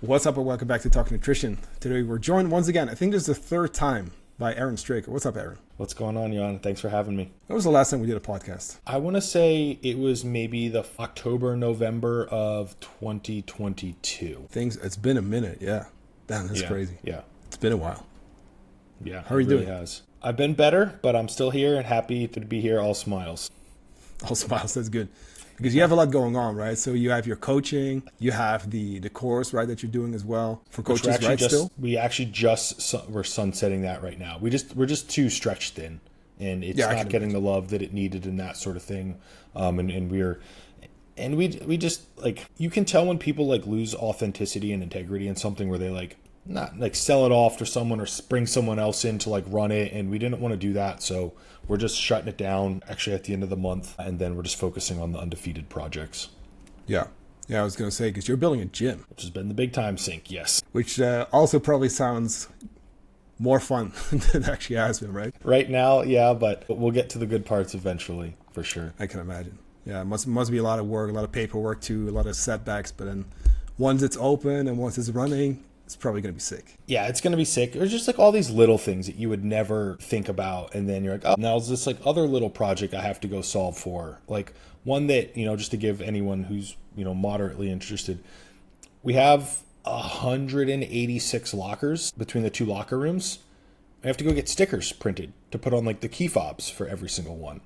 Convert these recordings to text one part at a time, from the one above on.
What's up and welcome back to Talk Nutrition. Today we're joined once again, I think this is the third time, by Aaron Straker. What's up, Aaron? What's going on, Jan? Thanks for having me. When was the last time we did a podcast? I want to say it was maybe the October, November of 2022. It's been a minute, yeah. Damn, that's crazy. Yeah. It's been a while. Yeah. How are you doing? Has. I've been better, but I'm still here and happy to be here, all smiles. All smiles, that's good. Because you have a lot going on, right? So you have your coaching, you have the course, right, that you're doing as well for coaches, right? We actually we're sunsetting that right now. We're just too stretched thin, and it's not getting the love that it needed and that sort of thing. We just like, you can tell when people like lose authenticity and integrity in something where they like not like sell it off to someone or bring someone else in to like run it, and we didn't want to do that, so we're just shutting it down actually at the end of the month, and then we're just focusing on the undefeated projects. Yeah, I was gonna say, because you're building a gym, which has been the big time sink. Yes, which also probably sounds more fun than it actually has been, right? Right now, yeah, but we'll get to the good parts eventually, for sure. I can imagine. Yeah, it must be a lot of work, a lot of paperwork too, a lot of setbacks, but then once it's open and once it's running, it's probably going to be sick. Yeah, it's going to be sick. There's just like all these little things that you would never think about. And then you're like, oh, now it's this like other little project I have to go solve for. Like one that, just to give anyone who's, moderately interested, we have 186 lockers between the two locker rooms. I have to go get stickers printed to put on like the key fobs for every single one.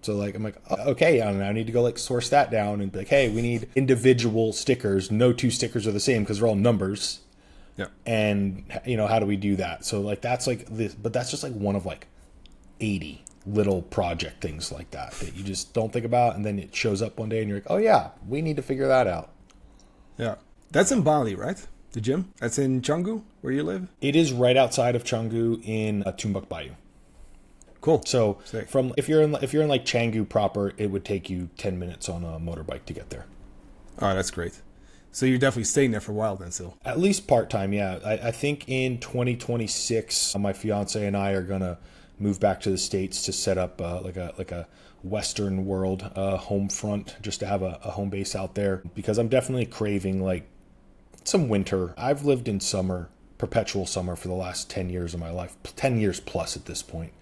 So like, I'm like, okay, I need to go like source that down and be like, hey, we need individual stickers. No two stickers are the same because they're all numbers. Yeah. And how do we do that? So like that's like this, but that's just like one of like 80 little project things like that you just don't think about, and then it shows up one day and you're like, oh yeah, we need to figure that out. Yeah. That's in Bali, right? The gym? That's in Canggu, where you live? It is right outside of Canggu in Tumbuk Bayou. Cool. So from if you're in like Canggu proper, it would take you 10 minutes on a motorbike to get there. Oh, that's great. So you're definitely staying there for a while then still. At least part-time, yeah. I think in 2026, my fiance and I are going to move back to the States to set up like a Western world home front, just to have a home base out there, because I'm definitely craving like some winter. I've lived in summer, perpetual summer, for the last 10 years of my life, 10 years plus at this point.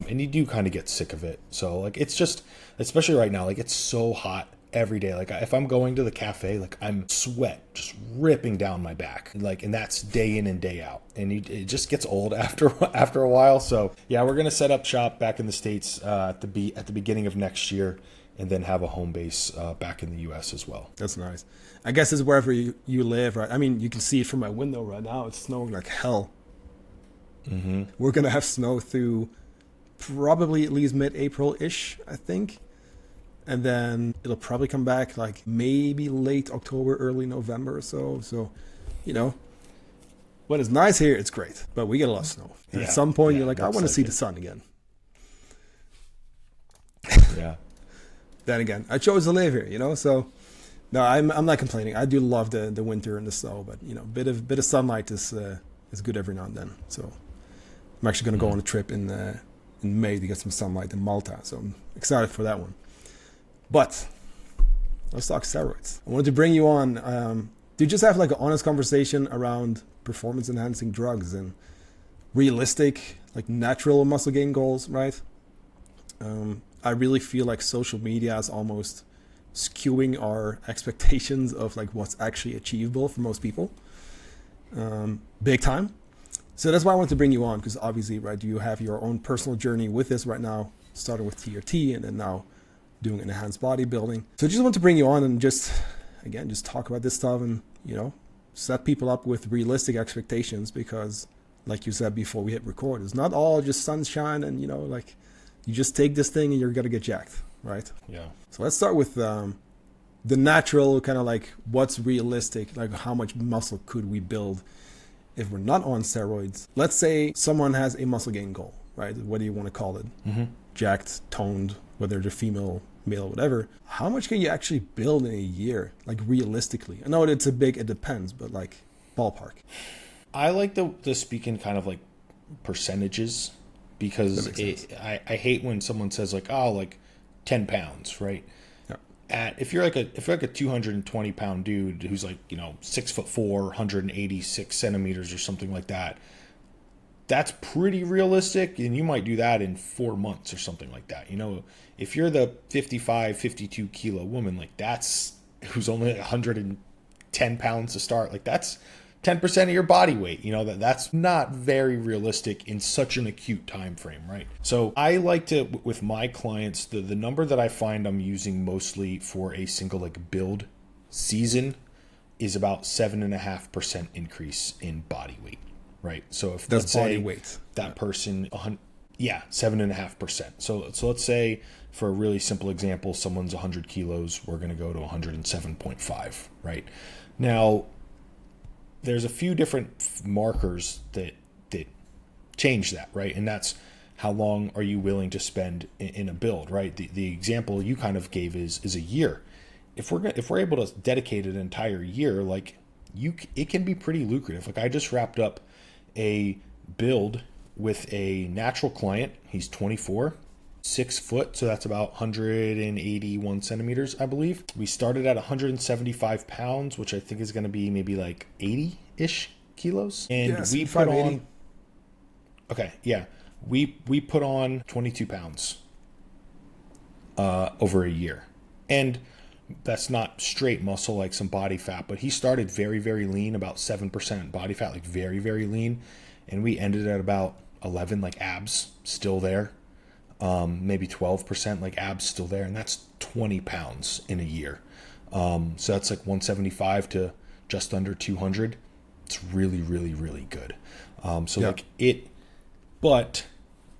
And you do kind of get sick of it. So like, it's just, especially right now, like it's so hot every day. Like if I'm going to the cafe, like I'm sweat just ripping down my back, and that's day in and day out, and it just gets old after a while. So yeah, we're gonna set up shop back in the States at the beginning of next year, and then have a home base back in the US as well. That's nice. I guess it's wherever you live, right? I mean, you can see it from my window right now. It's snowing like hell. Mm-hmm. We're gonna have snow through probably at least mid-April-ish, I think. And then it'll probably come back like maybe late October, early November or so. So, when it's nice here, it's great. But we get a lot of snow. And at some point, you're like, I want to see the sun again. Yeah. Then again, I chose to live here, So, no, I'm not complaining. I do love the winter and the snow. But, a bit of sunlight is good every now and then. So, I'm actually going to go on a trip in May to get some sunlight in Malta. So, I'm excited for that one. But let's talk steroids. I wanted to bring you on to just have like an honest conversation around performance enhancing drugs and realistic, like natural muscle gain goals, right? I really feel like social media is almost skewing our expectations of like what's actually achievable for most people. Big time. So that's why I wanted to bring you on, because obviously, right, you have your own personal journey with this right now, starting with TRT and then now doing enhanced bodybuilding. So I just want to bring you on and just talk about this stuff and, set people up with realistic expectations, because like you said before we hit record, it's not all just sunshine and, like you just take this thing and you're going to get jacked, right? Yeah. So let's start with the natural kind of like what's realistic, like how much muscle could we build if we're not on steroids. Let's say someone has a muscle gain goal, right? What do you want to call it? Mm-hmm. Jacked, toned, whether they're female, male, whatever. How much can you actually build in a year, like realistically? I know it depends, but like ballpark. I like the speak in kind of like percentages, because I hate when someone says like, oh, like 10 pounds, right? Yeah. if you're like a 220 pound dude who's like, 6'4", 186 centimeters or something like that, that's pretty realistic, and you might do that in 4 months or something like that. If you're the 55, 52 kilo woman, like that's who's only 110 pounds to start, like that's 10% of your body weight. That's not very realistic in such an acute time frame, right? So I like to, with my clients, the number that I find I'm using mostly for a single like build season is about 7.5% increase in body weight. Right. So if That's let's body say weight. that person, 7.5%. So let's say for a really simple example, someone's 100 kilos, we're going to go to 107.5. Right. Now, there's a few different markers that change that. Right. And that's how long are you willing to spend in a build. Right. The example you kind of gave is a year. If we're able to dedicate an entire year, like it can be pretty lucrative. Like I just wrapped up a build with a natural client. He's 24, 6 foot. So that's about 181 centimeters, I believe. We started at 175 pounds, which I think is going to be maybe like 80-ish kilos. And we put on, okay. Yeah. We put on 22 pounds, over a year. And that's not straight muscle, like some body fat, but he started very, very lean, about 7% body fat, like very, very lean. And we ended at about 11, like abs still there. Maybe 12%, like abs still there. And that's 20 pounds in a year. So that's like 175 to just under 200. It's really, really, really good. But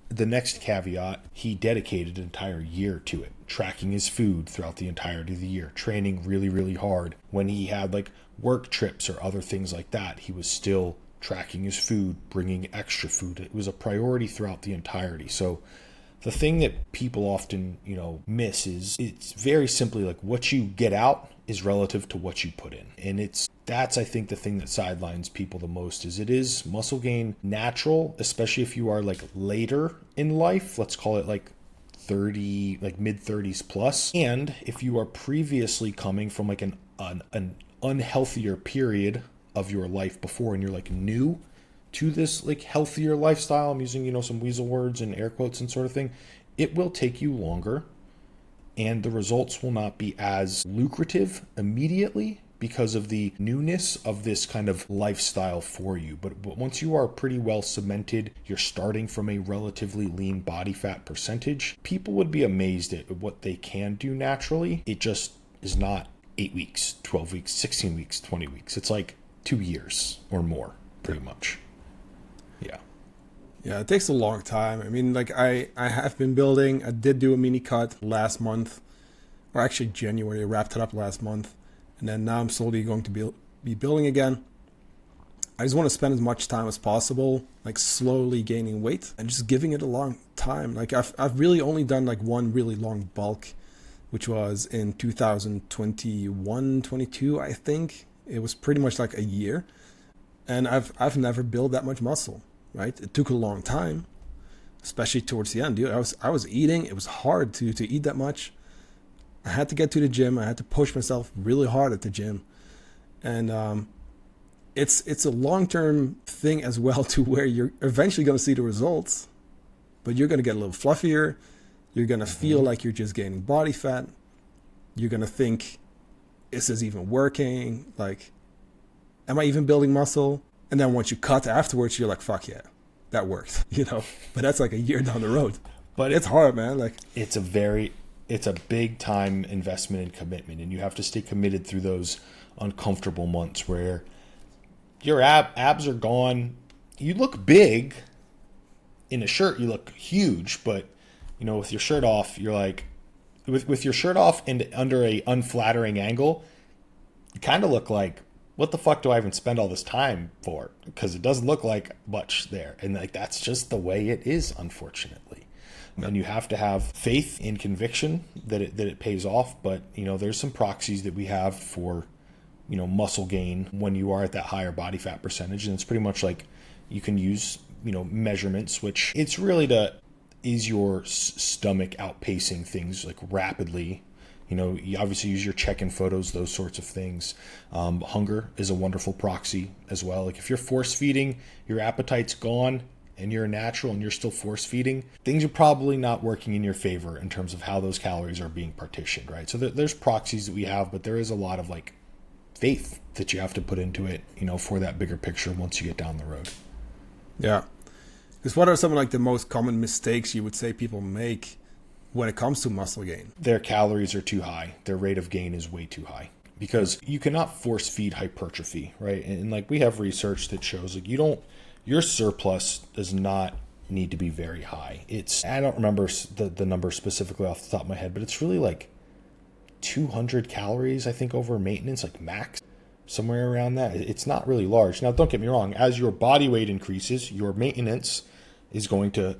the next caveat, he dedicated an entire year to it, tracking his food throughout the entirety of the year, training really, really hard. When he had like work trips or other things like that, he was still tracking his food, bringing extra food. It was a priority throughout the entirety. So the thing that people often, miss is it's very simply like what you get out is relative to what you put in. And that's, I think, the thing that sidelines people the most is muscle gain natural, especially if you are like later in life, let's call it like 30, like mid 30s plus. And if you are previously coming from like an unhealthier period of your life before, and you're like new to this like healthier lifestyle, I'm using, some weasel words and air quotes and sort of thing, it will take you longer and the results will not be as lucrative immediately because of the newness of this kind of lifestyle for you. But once you are pretty well cemented, you're starting from a relatively lean body fat percentage, people would be amazed at what they can do naturally. It just is not 8 weeks, 12 weeks, 16 weeks, 20 weeks. It's like 2 years or more, pretty much. Yeah. Yeah, it takes a long time. I mean, like I have been building. I did do a mini cut last month, or actually January. I wrapped it up last month. And then now I'm slowly going to be building again. I just want to spend as much time as possible, like slowly gaining weight and just giving it a long time. Like I've really only done like one really long bulk, which was in 2021, 22, I think. It was pretty much like a year. And I've never built that much muscle, right? It took a long time, especially towards the end, dude. I was eating. It was hard to eat that much. I had to get to the gym. I had to push myself really hard at the gym. And it's a long-term thing as well, to where you're eventually going to see the results, but you're going to get a little fluffier. You're going to feel like you're just gaining body fat. You're going to think, is this even working? Like, am I even building muscle? And then once you cut afterwards, you're like, fuck yeah, that worked, but that's like a year down the road. But it's hard, man. Like it's a big time investment and commitment, and you have to stay committed through those uncomfortable months where your abs are gone. You look big in a shirt, you look huge, but with your shirt off, you're like, with your shirt off and under a unflattering angle, you kind of look like, what the fuck do I even spend all this time for? Because it doesn't look like much there. And like, that's just the way it is, unfortunately. And you have to have faith and conviction that it pays off. But, there's some proxies that we have for, muscle gain when you are at that higher body fat percentage. And it's pretty much like you can use, measurements, which it's really is your stomach outpacing things like rapidly You obviously use your check-in photos, those sorts of things. Hunger is a wonderful proxy as well. Like if you're force feeding, your appetite's gone, and you're a natural and you're still force feeding, things are probably not working in your favor in terms of how those calories are being partitioned, right? So there's proxies that we have, but there is a lot of like faith that you have to put into it, for that bigger picture once you get down the road. Yeah. Because what are some of like the most common mistakes you would say people make when it comes to muscle gain? Their calories are too high. Their rate of gain is way too high because you cannot force feed hypertrophy, right? And like we have research that shows like your surplus does not need to be very high. I don't remember the number specifically off the top of my head, but it's really like 200 calories, I think, over maintenance, like max, somewhere around that. It's not really large. Now, don't get me wrong. As your body weight increases, your maintenance is going to,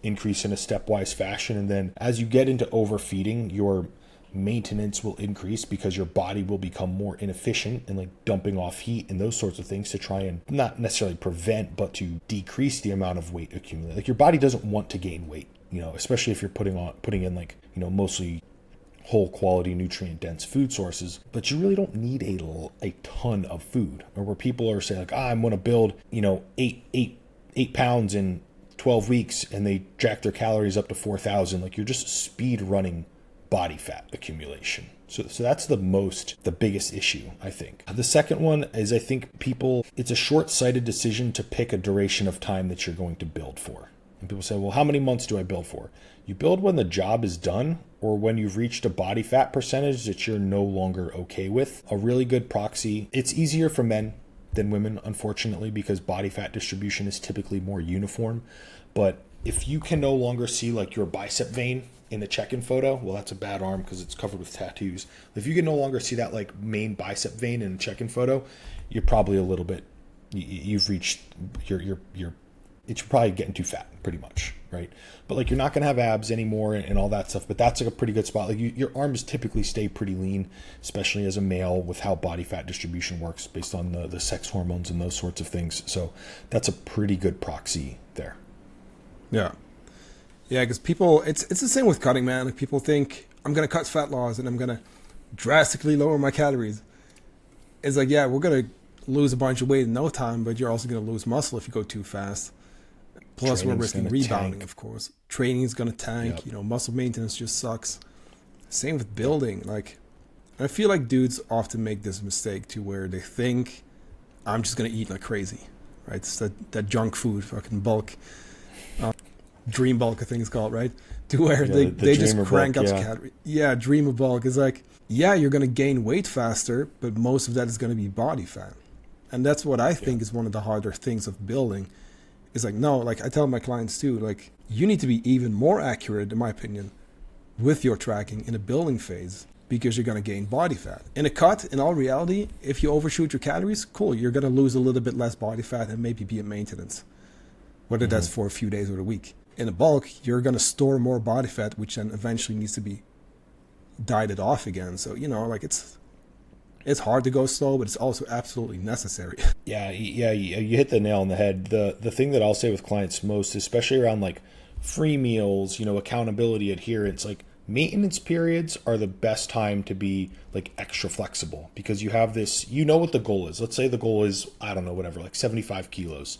increase in a stepwise fashion. And then as you get into overfeeding, your maintenance will increase because your body will become more inefficient and like dumping off heat and those sorts of things to try and not necessarily prevent, but to decrease the amount of weight accumulated. Like your body doesn't want to gain weight, especially if you're putting in like, mostly whole quality nutrient dense food sources, but you really don't need a ton of food. Or where people are saying like, I'm going to build, 8 pounds in 12 weeks and they jack their calories up to 4,000. Like you're just speed running body fat accumulation. So that's the biggest issue, I think. The second one is I think it's a short-sighted decision to pick a duration of time that you're going to build for. And people say, well, how many months do I build for? You build when the job is done or when you've reached a body fat percentage that you're no longer okay with. A really good proxy. It's easier for men than women, unfortunately, because body fat distribution is typically more uniform. But if you can no longer see like your bicep vein in the check-in photo, well, that's a bad arm because it's covered with tattoos. If you can no longer see that like main bicep vein in the check-in photo, you're probably a little bit, you've reached it's probably getting too fat, pretty much, right? But like you're not going to have abs anymore and all that stuff, but that's like a pretty good spot. Like your arms typically stay pretty lean, especially as a male with how body fat distribution works based on the sex hormones and those sorts of things. So that's a pretty good proxy there. Yeah. Yeah, because people, it's the same with cutting, man. Like people think I'm going to cut fat loss and I'm going to drastically lower my calories. It's like, yeah, we're going to lose a bunch of weight in no time, but you're also going to lose muscle if you go too fast. Plus, we're risking rebounding, of course. Training is going to tank. Yep. Muscle maintenance just sucks. Same with building. Like, I feel like dudes often make this mistake to where they think, I'm just going to eat like crazy, right? It's that junk food, fucking bulk. Dream bulk, I think it's called, right? To where they just crank up calories. Yeah, dreamer bulk is like, yeah, you're going to gain weight faster, but most of that is going to be body fat. And that's what I think is one of the harder things of building. It's like, no, like I tell my clients too, like you need to be even more accurate, in my opinion, with your tracking in a building phase because you're going to gain body fat. In a cut, in all reality, if you overshoot your calories, cool, you're going to lose a little bit less body fat and maybe be at maintenance, whether that's for a few days or a week. In a bulk, you're going to store more body fat, which then eventually needs to be dieted off again. So, like it's hard to go slow, but it's also absolutely necessary. Yeah, you hit the nail on the head. The thing that I'll say with clients most, especially around like free meals, accountability, adherence, like maintenance periods are the best time to be like extra flexible because you have this, what the goal is. Let's say the goal is, I don't know, whatever, like 75 kilos.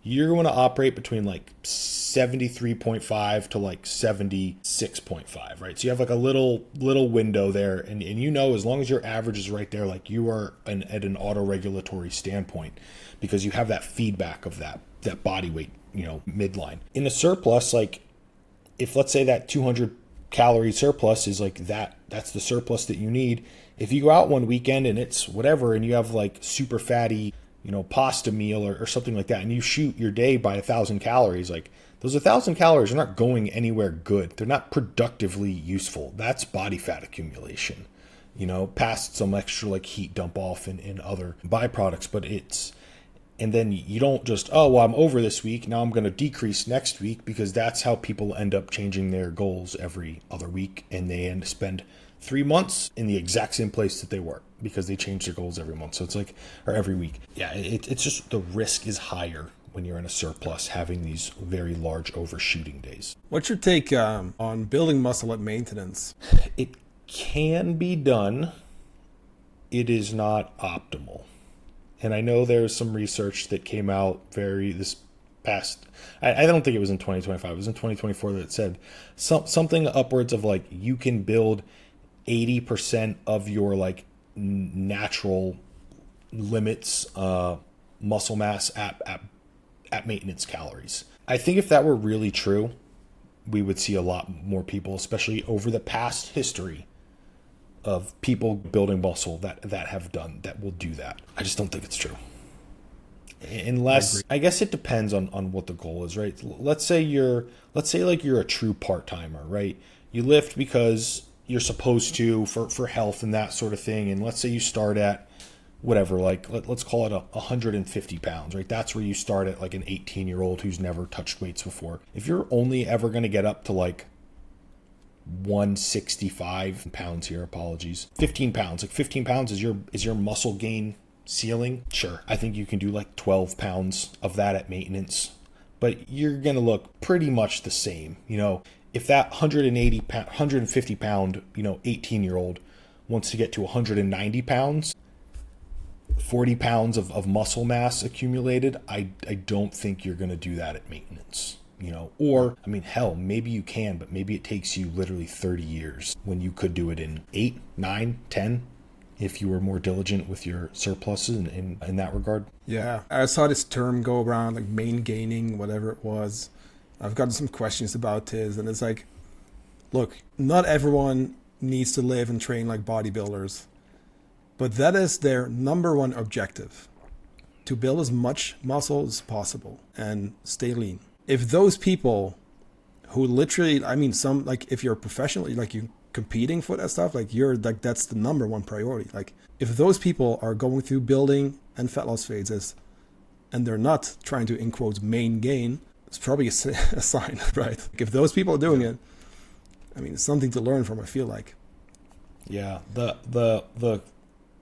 You're going to operate between like 73.5 to like 76.5, right? So you have like a little window there. And as long as your average is right there, like you are at an auto-regulatory standpoint because you have that feedback of that body weight, midline. In a surplus, like if let's say that 200 calorie surplus is like that's the surplus that you need. If you go out one weekend and it's whatever and you have like super fatty pasta meal or something like that, and you shoot your day by 1,000 calories, like those 1,000 calories are not going anywhere good. They're not productively useful. That's body fat accumulation, past some extra like heat dump off and other byproducts. But and then you don't just, I'm over this week, now I'm going to decrease next week, because that's how people end up changing their goals every other week, and they spend 3 months in the exact same place that they were because they change their goals every month. So it's like, or every week. Yeah, it's just the risk is higher when you're in a surplus having these very large overshooting days. What's your take on building muscle at maintenance? can be done. It is not optimal. And I know there's some research that came out this past, I don't think it was in 2025, it was in 2024 that said something upwards of like you can build 80% of your like natural limits muscle mass at maintenance calories. I think if that were really true, we would see a lot more people, especially over the past history of people building muscle that will do that. I just don't think it's true. Unless, I guess it depends on what the goal is, right? Let's say you're a true part-timer, right? You lift because you're supposed to for health and that sort of thing. And let's say you start at whatever, like let's call it 150 pounds, right? That's where you start at, like an 18-year-old who's never touched weights before. If you're only ever going to get up to like 165 pounds here, apologies, 15 pounds, like 15 pounds is your muscle gain ceiling. Sure, I think you can do like 12 pounds of that at maintenance, but you're going to look pretty much the same. You know, if that 150 pound, 18-year-old wants to get to 190 pounds, 40 pounds of muscle mass accumulated, I don't think you're going to do that at maintenance. Or, I mean, hell, maybe you can, but maybe it takes you literally 30 years when you could do it in 8, 9, 10, if you were more diligent with your surpluses in that regard. Yeah, I saw this term go around, like main gaining, whatever it was. I've gotten some questions about this, and it's like, look, not everyone needs to live and train like bodybuilders, but that is their number one objective, to build as much muscle as possible and stay lean. If those people who literally, I mean, some, like if you're professionally, like you competing for that stuff, like you're like, that's the number one priority. Like if those people are going through building and fat loss phases and they're not trying to, in quotes, main gain, it's probably a sign, right? Like if those people are doing it, I mean, it's something to learn from, I feel like. Yeah. The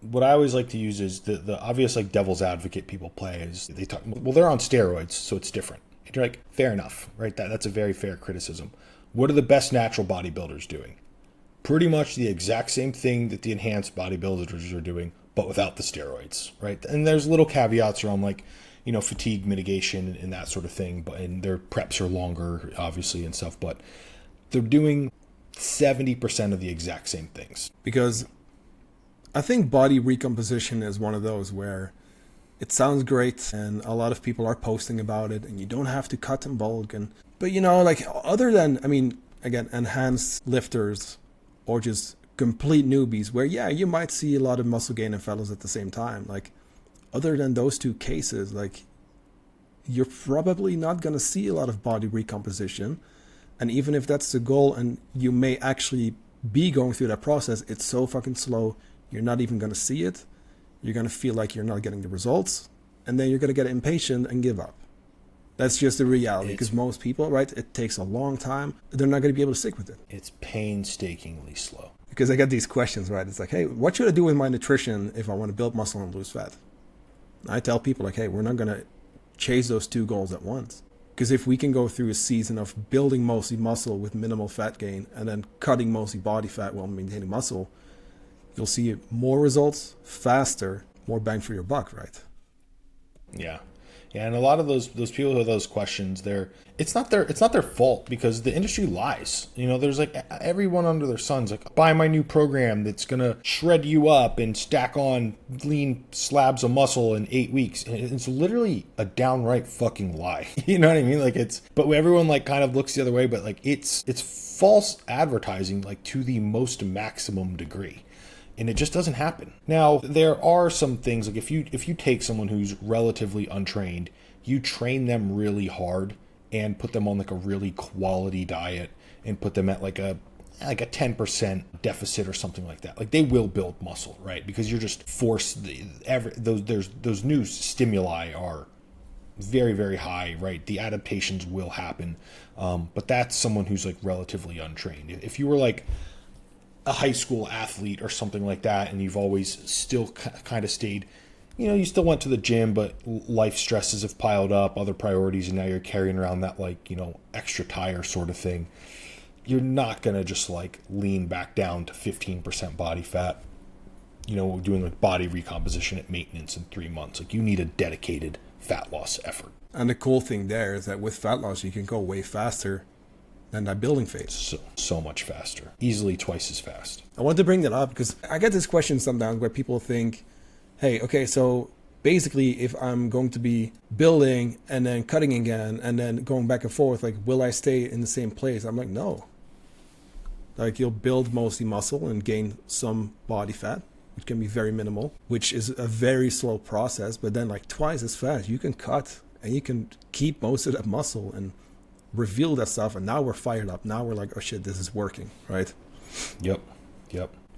what I always like to use is the obvious like devil's advocate people play is they talk, well, they're on steroids, so it's different. And you're like, fair enough, right? That's a very fair criticism. What are the best natural bodybuilders doing? Pretty much the exact same thing that the enhanced bodybuilders are doing, but without the steroids, right? And there's little caveats around like, fatigue mitigation and that sort of thing, and their preps are longer, obviously, and stuff, but they're doing 70% of the exact same things. Because I think body recomposition is one of those where it sounds great and a lot of people are posting about it and you don't have to cut and bulk. But like other than, I mean, again, enhanced lifters or just complete newbies where, yeah, you might see a lot of muscle gain in fellows at the same time. Like other than those two cases, like you're probably not going to see a lot of body recomposition. And even if that's the goal and you may actually be going through that process, it's so fucking slow. You're not even going to see it. You're going to feel like you're not getting the results. And then you're going to get impatient and give up. That's just the reality, because most people, right, it takes a long time. They're not going to be able to stick with it. It's painstakingly slow. Because I get these questions, right? It's like, hey, what should I do with my nutrition if I want to build muscle and lose fat? I tell people like, hey, we're not going to chase those two goals at once. Because if we can go through a season of building mostly muscle with minimal fat gain and then cutting mostly body fat while maintaining muscle, you'll see more results faster, more bang for your buck, right? Yeah. Yeah, and a lot of those people who have those questions, it's not their fault, because the industry lies. There's like everyone under their sun's like, buy my new program that's gonna shred you up and stack on lean slabs of muscle in 8 weeks. And it's literally a downright fucking lie. You know what I mean? Like but everyone like kind of looks the other way, but like it's false advertising, like to the most maximum degree. And it just doesn't happen. Now, there are some things, like if you take someone who's relatively untrained, you train them really hard and put them on like a really quality diet and put them at like a 10% deficit or something like that. Like they will build muscle, right? Because you're just forced, those new stimuli are very, very high, right? The adaptations will happen. But that's someone who's like relatively untrained. If you were like a high school athlete or something like that, and you've always still kind of stayed, you still went to the gym, but life stresses have piled up, other priorities, and now you're carrying around that like, extra tire sort of thing. you're not going to just like lean back down to 15% body fat, doing like body recomposition at maintenance in 3 months. Like, you need a dedicated fat loss effort. And the cool thing there is that with fat loss, you can go way faster than that building phase. So much faster. Easily twice as fast. I want to bring that up because I get this question sometimes where people think, hey, okay, so basically if I'm going to be building and then cutting again and then going back and forth, like, will I stay in the same place? I'm like, no. Like, you'll build mostly muscle and gain some body fat, which can be very minimal, which is a very slow process, but then like twice as fast, you can cut and you can keep most of that muscle and reveal that stuff. And now we're fired up. Now we're like, oh shit, this is working, right? Yep.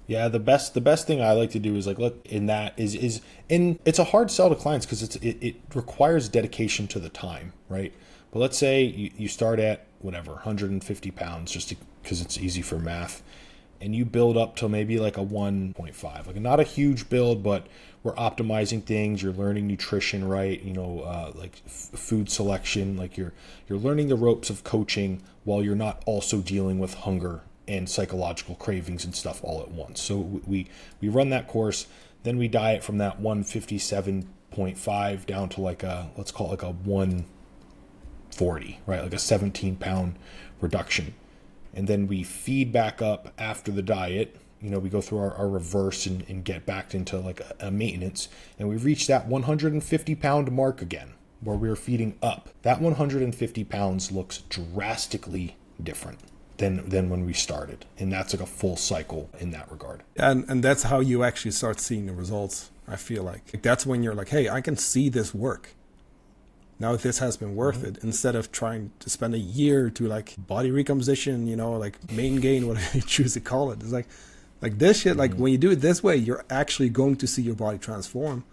Yeah, the best thing I like to do is like, look, in that is and it's a hard sell to clients because it requires dedication to the time, right? But let's say you start at whatever 150 pounds, just because it's easy for math, and you build up to maybe like a 1.5, like not a huge build, but we're optimizing things. You're learning nutrition, right? Like food selection, like you're learning the ropes of coaching while you're not also dealing with hunger and psychological cravings and stuff all at once. So we run that course, then we diet from that 157.5 down to like let's call it like a 140, right? Like a 17-pound reduction. And then we feed back up after the diet. We go through our reverse and get back into like a maintenance. And we reach that 150-pound mark again, where we're feeding up. That 150 pounds looks drastically different than when we started. And that's like a full cycle in that regard. And that's how you actually start seeing the results, I feel like. That's when you're like, hey, I can see this work. Now this has been worth it, instead of trying to spend a year to like body recomposition, like main gain, whatever you choose to call it. It's like this shit, like when you do it this way, you're actually going to see your body transform,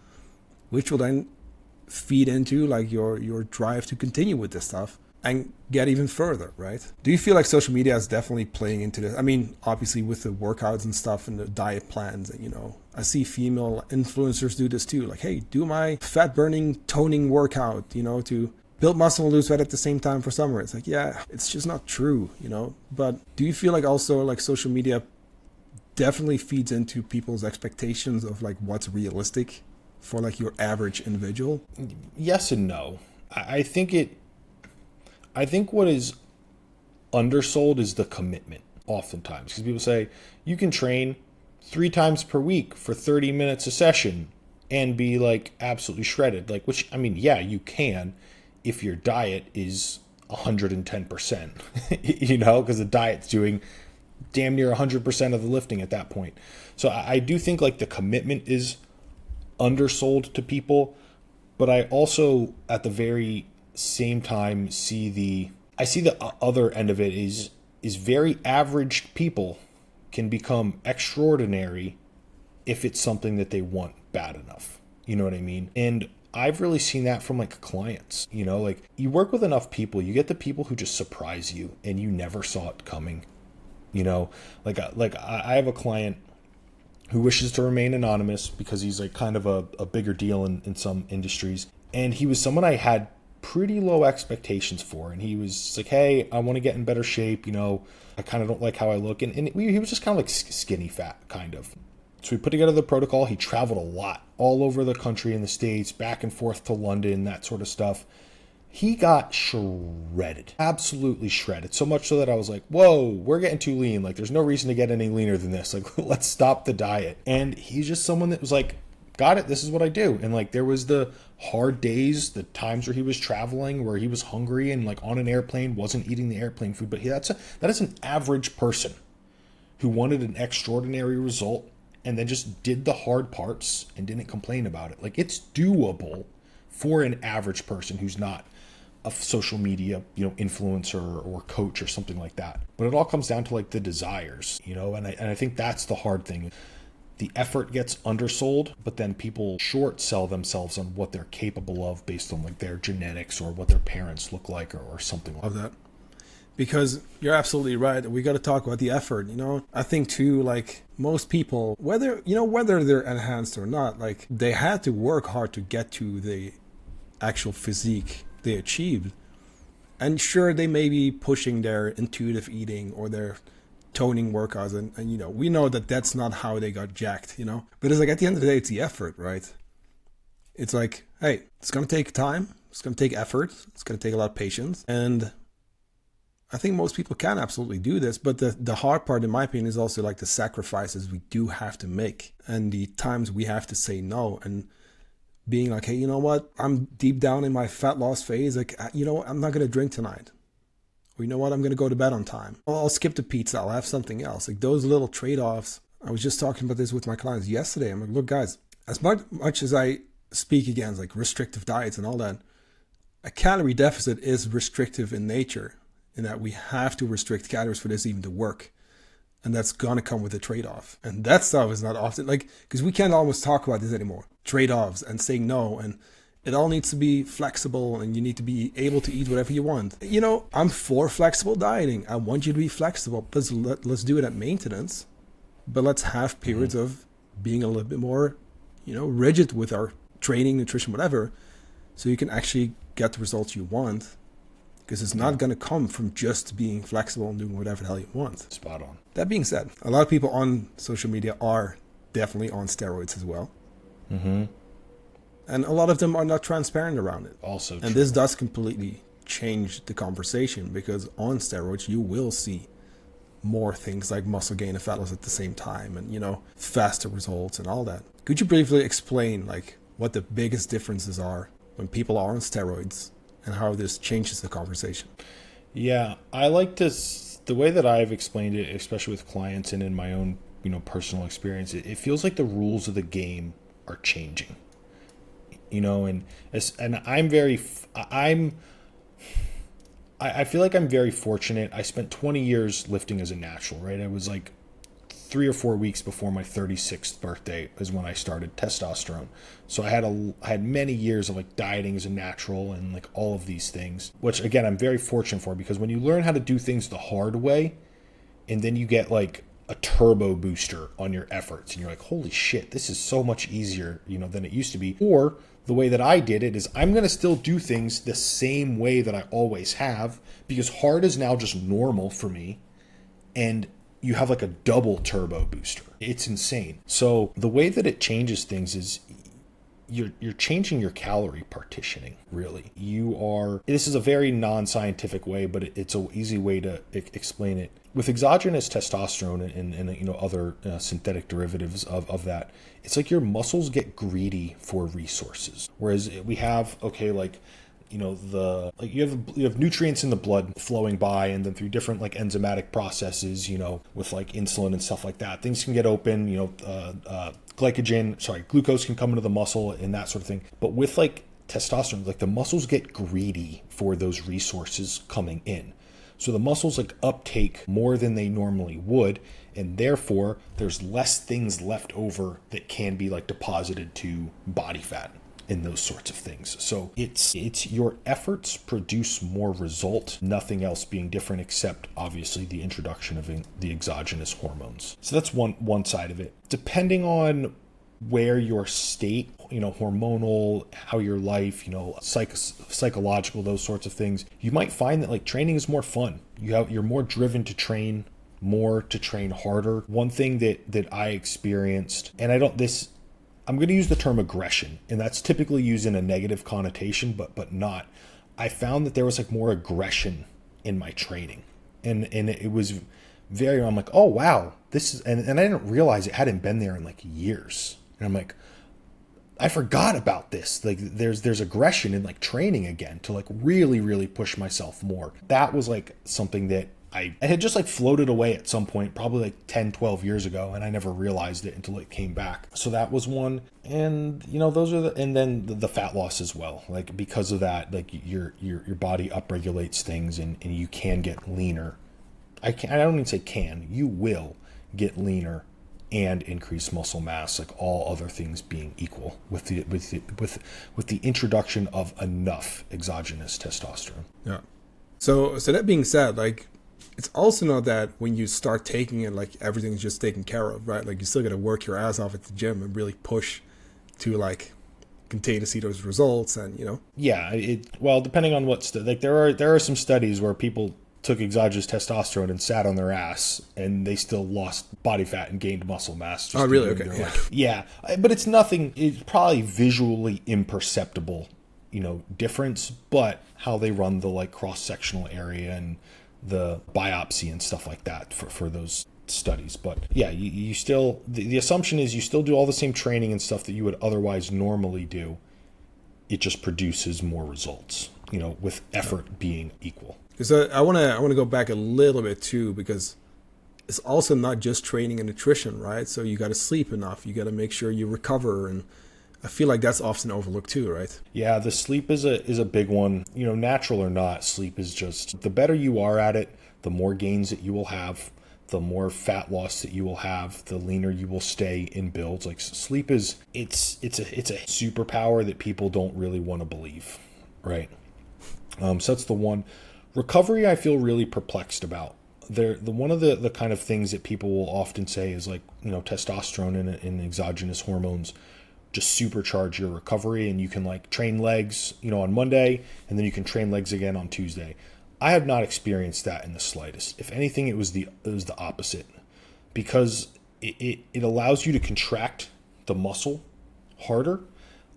which will then feed into like your drive to continue with this stuff and get even further, right? Do you feel like social media is definitely playing into this? I mean, obviously with the workouts and stuff and the diet plans, and I see female influencers do this too. Like, hey, do my fat burning toning workout, to build muscle and lose fat at the same time for summer. It's like, yeah, it's just not true, But do you feel like also like social media definitely feeds into people's expectations of like what's realistic for like your average individual? Yes and no. I think what is undersold is the commitment oftentimes, because people say you can train 3 times per week for 30 minutes a session and be like absolutely shredded. Like, which, I mean, yeah, you can if your diet is 110%, because the diet's doing damn near 100% of the lifting at that point. So I do think like the commitment is undersold to people, but I also at the very same time see the other end of it is very average people can become extraordinary if it's something that they want bad enough. You know what I mean? And I've really seen that from like clients, like you work with enough people, you get the people who just surprise you and you never saw it coming. Like I have a client who wishes to remain anonymous because he's like kind of a bigger deal in some industries. And he was someone I had pretty low expectations for. And he was like, hey, I want to get in better shape. I kind of don't like how I look. And he was just kind of like skinny fat, kind of. So we put together the protocol. He traveled a lot all over the country in the States, back and forth to London, that sort of stuff. He got shredded, absolutely shredded. So much so that I was like, whoa, we're getting too lean. Like, there's no reason to get any leaner than this. Like, let's stop the diet. And he's just someone that was like, got it, this is what I do. And like, there was the hard days, the times where he was traveling, where he was hungry and like on an airplane, wasn't eating the airplane food. But that is an average person who wanted an extraordinary result and then just did the hard parts and didn't complain about it. Like, it's doable for an average person who's not a social media, influencer or coach or something like that. But it all comes down to like the desires, and I think that's the hard thing. The effort gets undersold, but then people short sell themselves on what they're capable of based on like their genetics or what their parents look like or something like that. Because you're absolutely right. We got to talk about the effort. I think too, like most people, whether they're enhanced or not, like they had to work hard to get to the actual physique they achieved. And sure, they may be pushing their intuitive eating or their toning workouts, and you know, we know that that's not how they got jacked, you know. But it's like, at the end of the day, it's the effort, right? It's like, hey, it's gonna take time, it's gonna take effort, it's gonna take a lot of patience, and I think most people can absolutely do this. But the hard part, in my opinion, is also like the sacrifices we do have to make and the times we have to say no, and being like, hey, you know what, I'm deep down in my fat loss phase, like, you know what, I'm not gonna drink tonight. Or you know what, I'm going to go to bed on time. I'll skip the pizza. I'll have something else. Like those little trade-offs. I was just talking about this with my clients yesterday. I'm like, look, guys, as much as I speak against like restrictive diets and all that, a calorie deficit is restrictive in nature, in that we have to restrict calories for this even to work. And that's going to come with a trade-off. And that stuff is not often, like, because we can't almost talk about this anymore. Trade-offs and saying no, and it all needs to be flexible, and you need to be able to eat whatever you want. You know, I'm for flexible dieting. I want you to be flexible. Let's do it at maintenance, but let's have periods of being a little bit more, you know, rigid with our training, nutrition, whatever, so you can actually get the results you want. Because it's not going to come from just being flexible and doing whatever the hell you want. Spot on. That being said, a lot of people on social media are definitely on steroids as well. Mm-hmm. And a lot of them are not transparent around it. Also true. And this does completely change the conversation, because on steroids, you will see more things like muscle gain and fat loss at the same time, and, you know, faster results and all that. Could you briefly explain like what the biggest differences are when people are on steroids and how this changes the conversation? Yeah, I like to, the way that I've explained it, especially with clients and in my own, you know, personal experience, it feels like the rules of the game are changing. You know, and I feel like I'm very fortunate. I spent 20 years lifting as a natural, right? I was like 3 or 4 weeks before my 36th birthday is when I started testosterone. So I had many years of like dieting as a natural and like all of these things, which again, I'm very fortunate for, because when you learn how to do things the hard way, and then you get like a turbo booster on your efforts, and you're like, holy shit, this is so much easier, you know, than it used to be. Or the way that I did it is, I'm going to still do things the same way that I always have, because hard is now just normal for me. And you have like a double turbo booster. It's insane. So the way that it changes things is you're changing your calorie partitioning, really. This is a very non-scientific way, but it's an easy way to explain it. With exogenous testosterone and you know, other synthetic derivatives of that, it's like your muscles get greedy for resources. Whereas we have, okay, like, you know, you have nutrients in the blood flowing by, and then through different like enzymatic processes, you know, with like insulin and stuff like that, things can get open, you know, glucose can come into the muscle and that sort of thing. But with like testosterone, like the muscles get greedy for those resources coming in. So the muscles like uptake more than they normally would, and therefore there's less things left over that can be like deposited to body fat and those sorts of things. So it's your efforts produce more result, nothing else being different except obviously the introduction of the exogenous hormones. So that's one side of it. Depending on where your state, you know, hormonal, how your life, you know, psychological, those sorts of things, you might find that like training is more fun. You're more driven to train more, to train harder. One thing that I experienced, and I'm going to use the term aggression, and that's typically used in a negative connotation, but not. I found that there was like more aggression in my training, and it was very, I'm like, oh wow, this is, and I didn't realize it hadn't been there in like years. And I'm like, I forgot about this. Like there's aggression in like training again, to like really, really push myself more. That was like something that I had just like floated away at some point, probably like 10, 12 years ago, and I never realized it until it came back. So that was one. And, you know, those are and then the fat loss as well. Like because of that, like your body upregulates things, and you can get leaner. I don't even say can, you will get leaner and increase muscle mass, like all other things being equal with the introduction of enough exogenous testosterone. Yeah. So that being said, like, it's also not that when you start taking it, like everything's just taken care of, right? Like you still got to work your ass off at the gym and really push to like contain to see those results, and Yeah, well, depending on like there are some studies where people took exogenous testosterone and sat on their ass, and they still lost body fat and gained muscle mass. Just Oh, really? doing Okay. their, like, yeah, but it's nothing. It's probably visually imperceptible, difference. But how they run the like cross sectional area and the biopsy and stuff like that for those studies. But yeah, you still the assumption is you still do all the same training and stuff that you would otherwise normally do. It just produces more results, with effort being equal. Because I want to go back a little bit too, because it's also not just training and nutrition, right? So you got to sleep enough. You got to make sure you recover, and I feel like that's often overlooked too, right? Yeah, the sleep is a big one. Natural or not, sleep is just the better you are at it, the more gains that you will have, the more fat loss that you will have, the leaner you will stay in builds. Like sleep it's a superpower that people don't really want to believe, right? So that's the one. Recovery, I feel really perplexed about. One of the kind of things that people will often say is like, testosterone and exogenous hormones just supercharge your recovery, and you can like train legs, on Monday, and then you can train legs again on Tuesday. I have not experienced that in the slightest. If anything, it was the opposite, because it allows you to contract the muscle harder.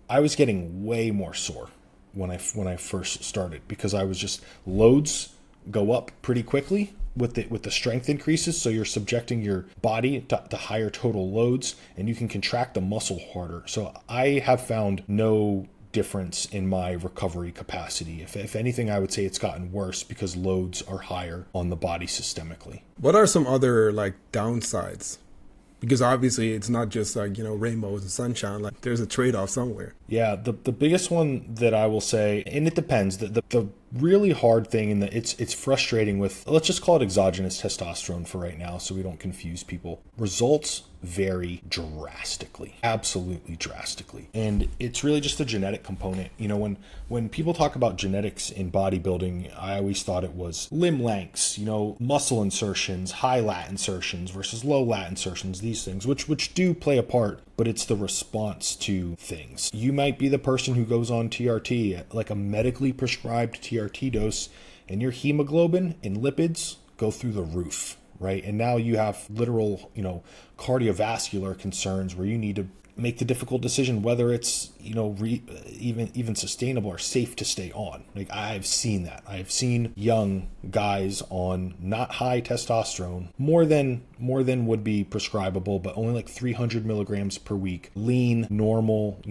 I was getting way more sore when I first started, because I was just loads go up pretty quickly with the strength increases, so you're subjecting your body to higher total loads, and you can contract the muscle harder. So I have found no difference in my recovery capacity. If anything, I would say it's gotten worse because loads are higher on the body systemically. What are some other like downsides? Because obviously it's not just like, rainbows and sunshine. Like there's a trade-off somewhere. Yeah, the biggest one that I will say, and it depends, the really hard thing, and it's frustrating with, let's just call it exogenous testosterone for right now so we don't confuse people. Results vary drastically, absolutely drastically. And it's really just a genetic component. When people talk about genetics in bodybuilding, I always thought it was limb lengths, muscle insertions, high lat insertions versus low lat insertions, these things, which do play a part, but it's the response to things. You might be the person who goes on TRT, like a medically prescribed TRT dose, and your hemoglobin and lipids go through the roof, right? And now you have literal, cardiovascular concerns where you need to make the difficult decision whether it's, even sustainable or safe to stay on. Like I've seen that. I've seen young guys on not high testosterone, more than would be prescribable, but only like 300 milligrams per week, lean, normal,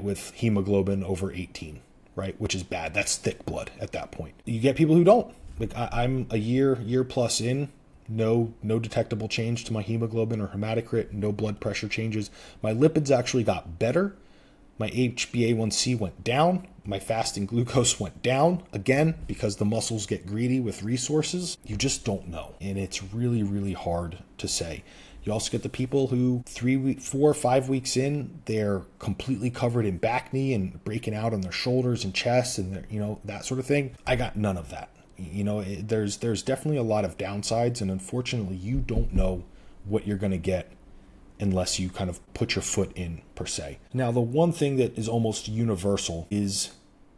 with hemoglobin over 18, right? Which is bad. That's thick blood at that point. You get people who don't. Like I'm a year plus in, no detectable change to my hemoglobin or hematocrit, no blood pressure changes. My lipids actually got better. My HbA1c went down. My fasting glucose went down, again, because the muscles get greedy with resources. You just don't know. And it's really, really hard to say. You also get the people who 4 or 5 weeks in, they're completely covered in back knee and breaking out on their shoulders and chest and that sort of thing. I got none of that. There's definitely a lot of downsides, and unfortunately you don't know what you're going to get unless you kind of put your foot in, per se. Now, the one thing that is almost universal is,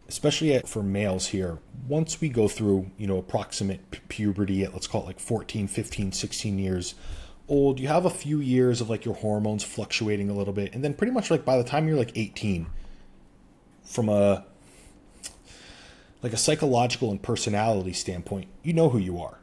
especially for males here, once we go through, approximate puberty at, let's call it like 14, 15, 16 years old, you have a few years of like your hormones fluctuating a little bit, and then pretty much like by the time you're like 18, from a psychological and personality standpoint, you know who you are.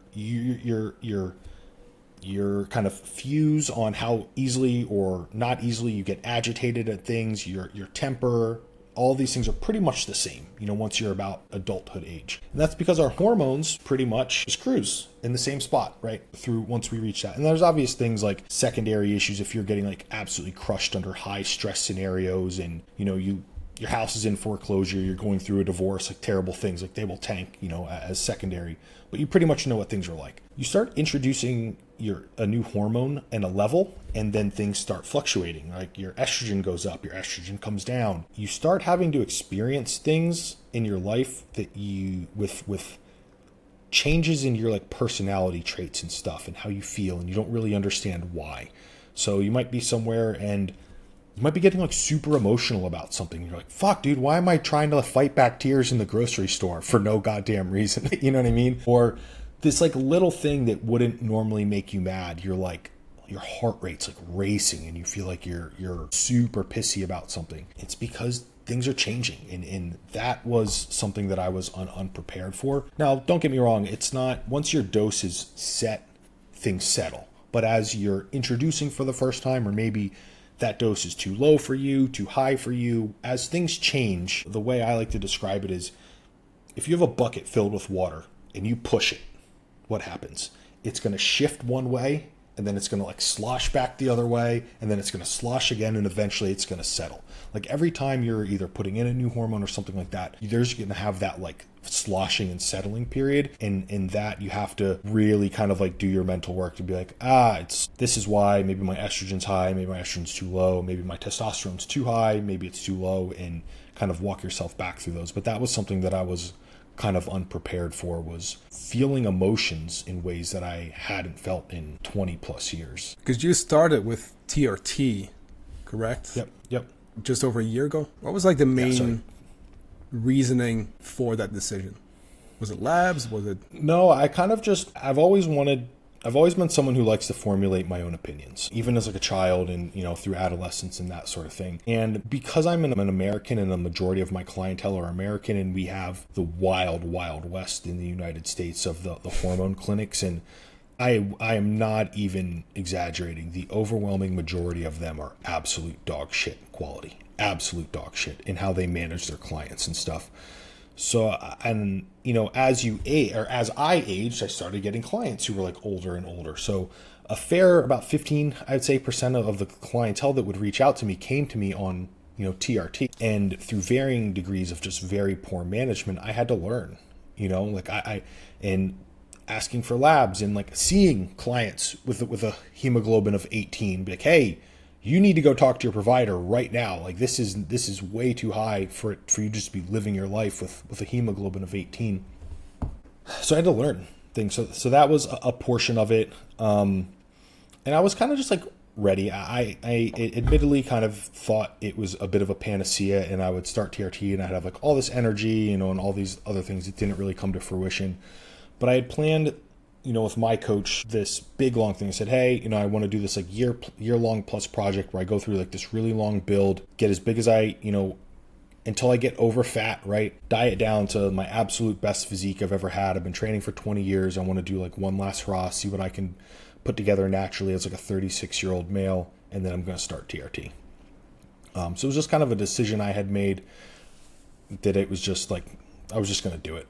You're kind of fuse on how easily or not easily you get agitated at things, your temper, all these things are pretty much the same, once you're about adulthood age. And that's because our hormones pretty much just cruise in the same spot, right? Through once we reach that. And there's obvious things like secondary issues if you're getting like absolutely crushed under high stress scenarios, and your house is in foreclosure, you're going through a divorce, like terrible things, like they will tank, as secondary. But you pretty much know what things are like. You start introducing a new hormone and a level, and then things start fluctuating. Like your estrogen goes up, your estrogen comes down. You start having to experience things in your life that you, with changes in your like personality traits and stuff and how you feel, and you don't really understand why. So you might be somewhere and You might be getting like super emotional about something. You're like, fuck, dude, why am I trying to fight back tears in the grocery store for no goddamn reason? You know what I mean? Or this like little thing that wouldn't normally make you mad. You're like, your heart rate's like racing and you feel like you're super pissy about something. It's because things are changing, and that was something that I was unprepared for. Now, don't get me wrong, it's not, once your dose is set, things settle. But as you're introducing for the first time, or maybe that dose is too low for you, too high for you, as things change, the way I like to describe it is, if you have a bucket filled with water and you push it, what happens? It's going to shift one way, and then it's going to like slosh back the other way, and then it's going to slosh again, and eventually it's going to settle. Like every time you're either putting in a new hormone or something like that, there's going to have that like sloshing and settling period. And in that, you have to really kind of like do your mental work to be like, this is why maybe my estrogen's high, maybe my estrogen's too low, maybe my testosterone's too high, maybe it's too low, and kind of walk yourself back through those. But that was something that I was kind of unprepared for, was feeling emotions in ways that I hadn't felt in 20 plus years. Because you started with TRT, correct? Yep. Just over a year ago. What was like the main reasoning for that decision? Was it labs? Was it? No, I kind of just, I've always been someone who likes to formulate my own opinions, even as like a child and, through adolescence and that sort of thing. And because I'm an American and the majority of my clientele are American, and we have the wild, wild west in the United States of the hormone clinics, and I am not even exaggerating. The overwhelming majority of them are absolute dog shit quality, absolute dog shit in how they manage their clients and stuff. So, and as I aged, I started getting clients who were like older and older. So a fair, about 15, I'd say, % of the clientele that would reach out to me came to me on, TRT. And through varying degrees of just very poor management, I had to learn, and asking for labs and like seeing clients with a hemoglobin of 18, be like, hey, you need to go talk to your provider right now. Like this is way too high for you just to be living your life with a hemoglobin of 18. So I had to learn things. So that was a portion of it. And I was kind of just like ready. I admittedly kind of thought it was a bit of a panacea, and I would start TRT and I'd have like all this energy, and all these other things that didn't really come to fruition. But I had planned, with my coach, this big long thing. I said, hey, I want to do this like year long plus project where I go through like this really long build, get as big as I, until I get over fat, right? Diet down to my absolute best physique I've ever had. I've been training for 20 years. I want to do like one last hurrah, see what I can put together naturally as like a 36-year-old male. And then I'm going to start TRT. So it was just kind of a decision I had made that it was just like, I was just going to do it,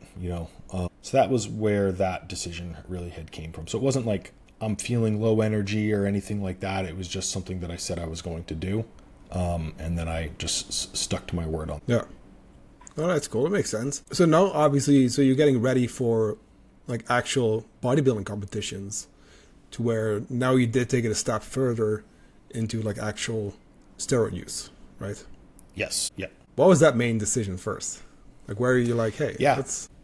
So that was where that decision really had came from. So it wasn't like I'm feeling low energy or anything like that. It was just something that I said I was going to do. And then I just stuck to my word on. Yeah. Oh, that's cool. It makes sense. So now, obviously, you're getting ready for like actual bodybuilding competitions, to where now you did take it a step further into like actual steroid use, right? Yes. Yeah. What was that main decision first? Like, where are you like, hey,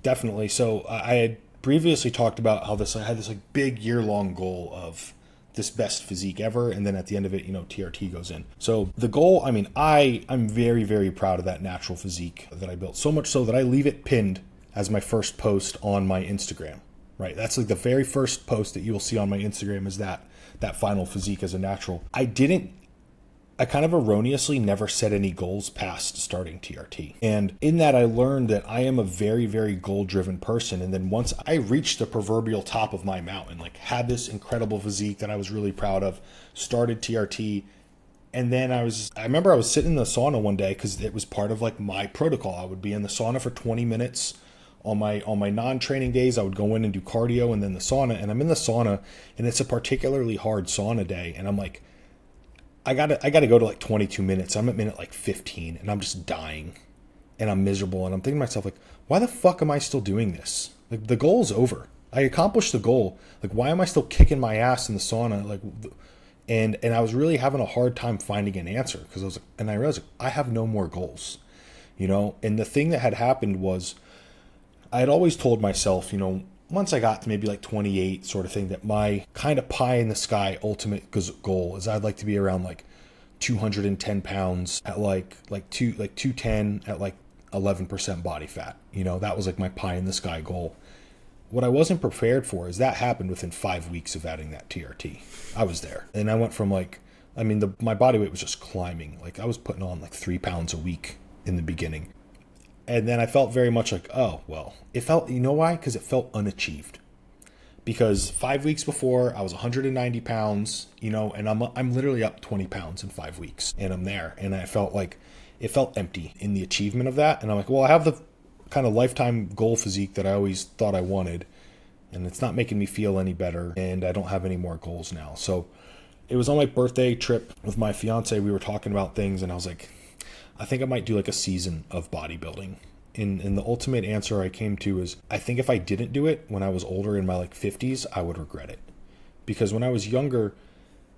definitely. So I had previously talked about how I had this like big year-long goal of this best physique ever, and then at the end of it, TRT goes in. So the goal, I'm very, very proud of that natural physique that I built, so much so that I leave it pinned as my first post on my Instagram, right? That's like the very first post that you will see on my Instagram is that final physique as a natural. I kind of erroneously never set any goals past starting TRT. And in that, I learned that I am a very, very goal-driven person. And then once I reached the proverbial top of my mountain, like had this incredible physique that I was really proud of, started TRT, and then I remember I was sitting in the sauna one day because it was part of like my protocol. I would be in the sauna for 20 minutes. On my non-training days, I would go in and do cardio and then the sauna. And I'm in the sauna, and it's a particularly hard sauna day. And I'm like, I gotta go to like 22 minutes. I'm at minute like 15 and I'm just dying and I'm miserable. And I'm thinking to myself, like, why the fuck am I still doing this? Like, the goal's over. I accomplished the goal. Like, why am I still kicking my ass in the sauna? Like, and I was really having a hard time finding an answer, because I realized like, I have no more goals, and the thing that had happened was I had always told myself, once I got to maybe like 28 sort of thing, that my kind of pie in the sky ultimate goal is I'd like to be around like 210 pounds at like 210 at like 11% body fat. That was like my pie in the sky goal. What I wasn't prepared for is that happened within 5 weeks of adding that TRT. I was there. And I went from my body weight was just climbing. Like I was putting on like 3 pounds a week in the beginning. And then I felt very much like, oh, well, it felt, you know why? Because it felt unachieved. Because 5 weeks before I was 190 pounds, and I'm literally up 20 pounds in 5 weeks and I'm there. And I felt like it felt empty in the achievement of that. And I'm like, well, I have the kind of lifetime goal physique that I always thought I wanted, and it's not making me feel any better, and I don't have any more goals now. So it was on my birthday trip with my fiance. We were talking about things, and I was like, I think I might do like a season of bodybuilding. And the ultimate answer I came to is, I think if I didn't do it when I was older in my like 50s, I would regret it. Because when I was younger,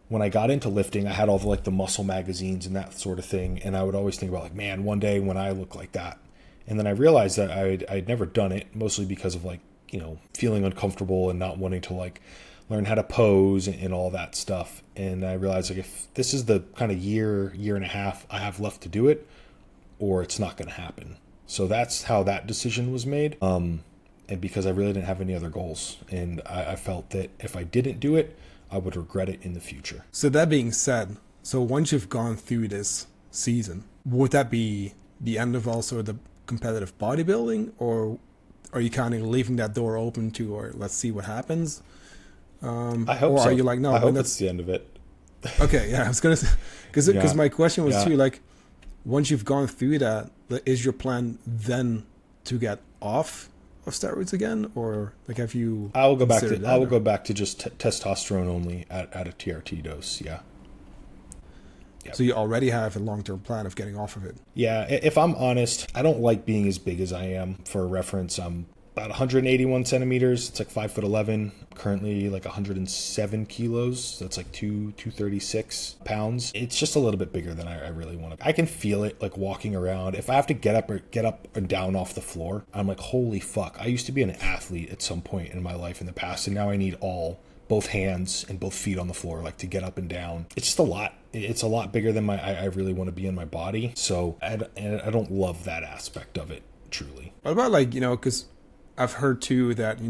when I got into lifting, I had all the muscle magazines and that sort of thing, and I would always think about like, man, one day when I look like that. And then I realized that I'd never done it, mostly because of feeling uncomfortable and not wanting to learn how to pose and all that stuff. And I realized if this is the kind of year and a half I have left to do it, or it's not going to happen. So that's how that decision was made. And because I really didn't have any other goals. And I felt that if I didn't do it, I would regret it in the future. So that being said, once you've gone through this season, would that be the end of also the competitive bodybuilding, or are you kind of leaving that door open to, or let's see what happens? I hope or so. Are you like, no, I hope that's the end of it. Okay, yeah, I was gonna say, because my question was too, once you've gone through that, is your plan then to get off of steroids again, or have you? I will go back to just testosterone only at a TRT dose. Yeah. Yep. So you already have a long-term plan of getting off of it. Yeah, if I'm honest, I don't like being as big as I am. For reference, I'm about 181 centimeters. It's like 5'11". Currently like 107 kilos. That's like 236 pounds. It's just a little bit bigger than I really want to. I can feel it walking around. If I have to get up and down off the floor, I'm like, holy fuck. I used to be an athlete at some point in my life in the past, and now I need both hands and both feet on the floor, to get up and down. It's just a lot. It's a lot bigger than I really want to be in my body. So I don't love that aspect of it, truly. What about because I've heard too that,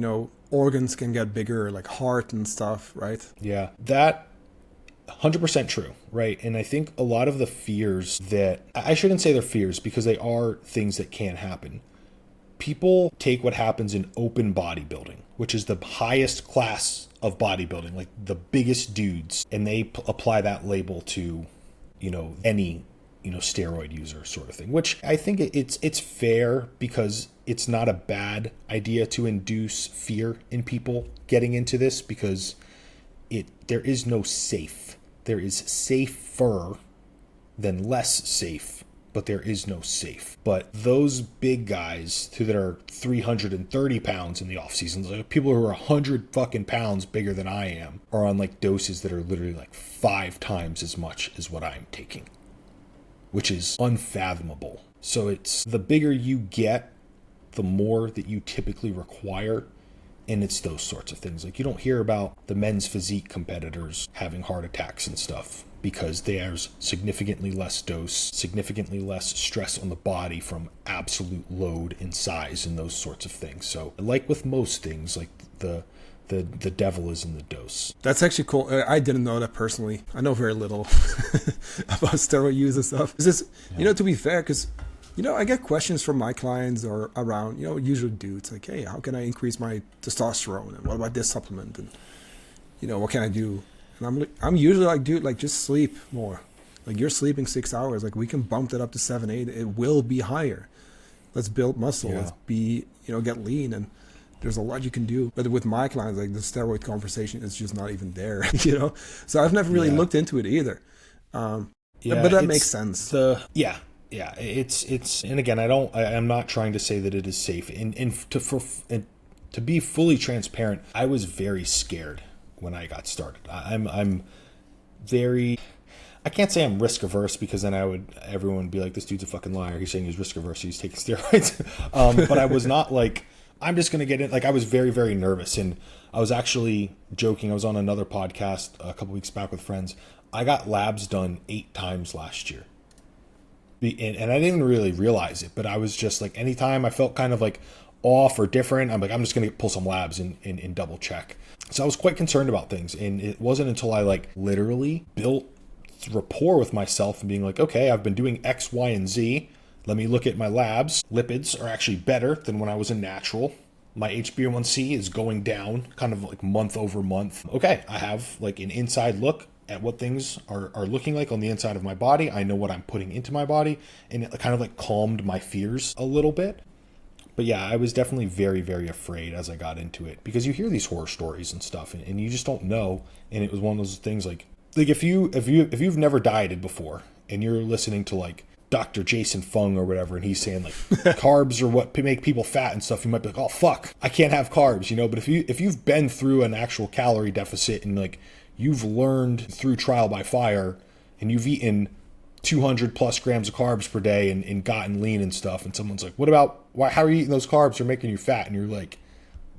organs can get bigger, like heart and stuff, right? Yeah, that 100% true, right? And I think a lot of the fears that, I shouldn't say they're fears because they are things that can happen. People take what happens in open bodybuilding, which is the highest class of bodybuilding, like the biggest dudes, and they apply that label to, any, steroid user sort of thing, which I think it's fair, because it's not a bad idea to induce fear in people getting into this, because there is no safe. There is safer than less safe, but there is no safe. But those big guys that are 330 pounds in the off seasons, people who are 100 fucking pounds bigger than I am, are on doses that are literally 5 times as much as what I'm taking, which is unfathomable. So it's the bigger you get, the more that you typically require. And it's those sorts of things. You don't hear about the men's physique competitors having heart attacks and stuff, because there's significantly less dose, significantly less stress on the body from absolute load and size and those sorts of things. So with most things, the devil is in the dose. That's actually cool. I didn't know that personally. I know very little about steroid use and stuff. It's just, to be fair, because I get questions from my clients or around, usually dudes, like, hey, how can I increase my testosterone? And what about this supplement? And, what can I do? And I'm usually dude, just sleep more. You're sleeping 6 hours. We can bump that up to 7, 8. It will be higher. Let's build muscle. Yeah. Let's get lean. And there's a lot you can do. But with my clients, the steroid conversation is just not even there, So I've never really looked into it either. But that makes sense. Yeah, it's, and again, I'm not trying to say that it is safe. And to be fully transparent, I was very scared when I got started. I'm very, I can't say I'm risk averse, because then everyone would be like, this dude's a fucking liar. He's saying he's risk averse. He's taking steroids. But I was not I'm just going to get in. I was very, very nervous. And I was actually joking. I was on another podcast a couple weeks back with friends. I got labs done 8 times last year. And I didn't really realize it, but I was just like, anytime I felt kind of like off or different, I'm like, I'm just going to pull some labs and double check. So I was quite concerned about things. And it wasn't until I like literally built rapport with myself and being like, okay, I've been doing X, Y, and Z. Let me look at my labs. Lipids are actually better than when I was in natural. My HbA1c is going down kind of like month over month. Okay, I have like an inside look at what things are looking like on the inside of my body. I know what I'm putting into my body, and it kind of like calmed my fears a little bit. But yeah, I was definitely very, very afraid as I got into it, because you hear these horror stories and stuff, and you just don't know. And it was one of those things like if you've never dieted before and you're listening to like Dr. Jason Fung or whatever, and he's saying like carbs are what make people fat and stuff, you might be like, oh fuck, I can't have carbs, But if you've been through an actual calorie deficit and like you've learned through trial by fire and you've eaten 200 plus grams of carbs per day and gotten lean and stuff, and someone's like, how are you eating those carbs? They're making you fat. And you're like,